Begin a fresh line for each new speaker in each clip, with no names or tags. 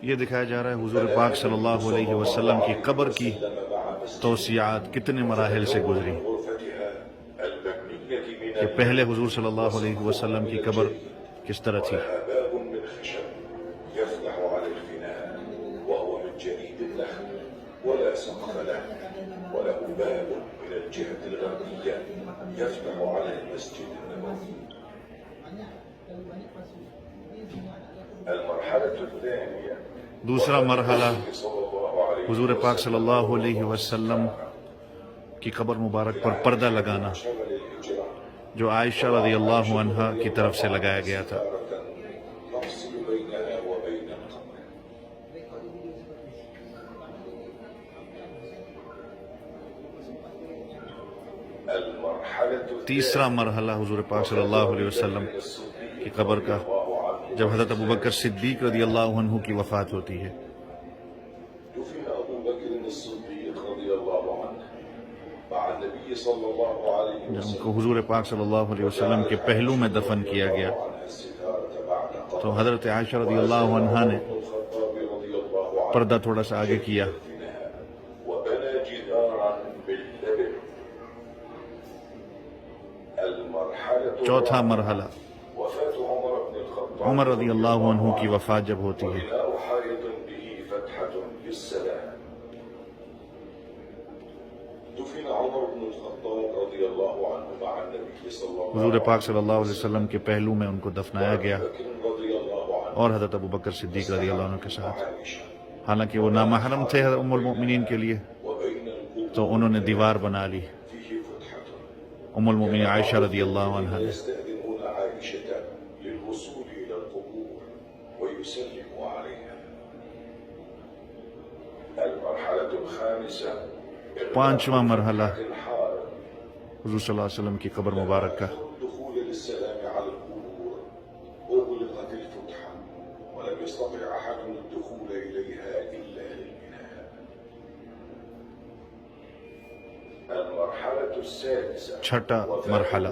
یہ دکھایا جا رہا ہے حضور پاک صلی اللہ علیہ وسلم کی قبر کی توسیعات کتنے مراحل سے گزری کہ پہلے حضور صلی اللہ علیہ وسلم کی قبر کس طرح تھی. دوسرا مرحلہ حضور پاک صلی اللہ علیہ وسلم کی قبر مبارک پر پردہ لگانا، جو عائشہ رضی اللہ عنہا کی طرف سے لگایا گیا تھا. تیسرا مرحلہ حضور پاک صلی اللہ علیہ وسلم کی قبر کا، جب حضرت ابوبکر صدیق رضی اللہ عنہ کی وفات ہوتی ہے. جب ان کو حضور پاک صلی اللہ علیہ وسلم کے پہلو میں دفن کیا گیا تو حضرت عائشہ رضی اللہ عنہا نے پردہ تھوڑا سا آگے کیا. چوتھا مرحلہ عمر رضی اللہ عنہ کی وفات جب ہوتی ہے. حضور پاک صلی اللہ علیہ وسلم کے پہلو میں ان کو دفنایا گیا اور حضرت ابوبکر صدیق رضی اللہ عنہ کے ساتھ. حالانکہ وہ نامحرم تھے ام المؤمنین کے لیے، تو انہوں نے دیوار بنا لی ام المؤمنین عائشہ رضی اللہ عنہ نے. پانچواں مرحلہ حضور صلی اللہ علیہ وسلم کی قبر مبارک کا، چھٹا مرحلہ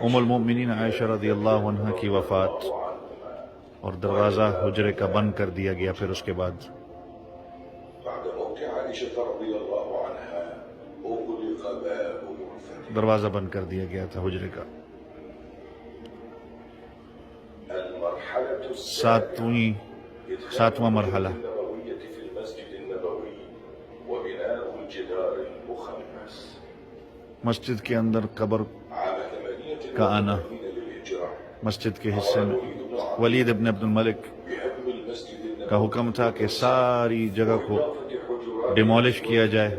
ام المؤمنین عائشہ رضی اللہ عنہ کی وفات اور دروازہ حجرے کا بند کر دیا گیا. پھر اس کے بعد دروازہ بند کر دیا گیا تھا حجرے کا. ساتواں مرحلہ مسجد کے اندر قبر کا آنا. مسجد کے حصے میں ولید ابن عبد الملک کا حکم تھا کہ ساری جگہ کو ڈیمولش کیا جائے.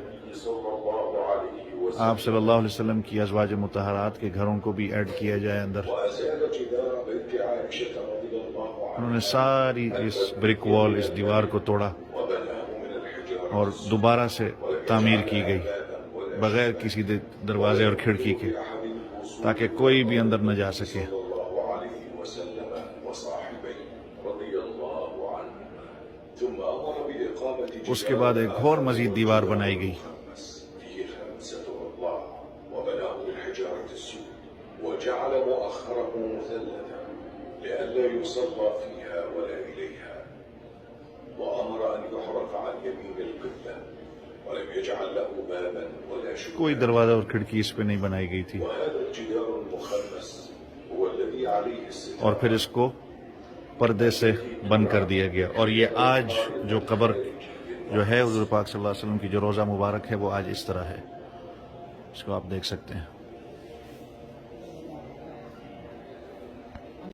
آپ صلی اللہ علیہ وسلم کی ازواج مطہرات کے گھروں کو بھی ایڈ کیا جائے اندر. انہوں نے ساری اس بریک وال، اس دیوار کو توڑا اور دوبارہ سے تعمیر کی گئی بغیر کسی دروازے اور کھڑکی کے، تاکہ کوئی بھی اندر نہ جا سکے. اس کے بعد ایک اور مزید دیوار بنائی گئی. کوئی دروازہ اور کھڑکی اس پہ نہیں بنائی گئی تھی. اور پھر اس کو پردے سے بند کر دیا گیا. اور یہ آج جو قبر جو ہے حضور پاک صلی اللہ علیہ وسلم کی جو روضہ مبارک ہے، وہ آج اس طرح ہے. اس کو آپ دیکھ سکتے ہیں.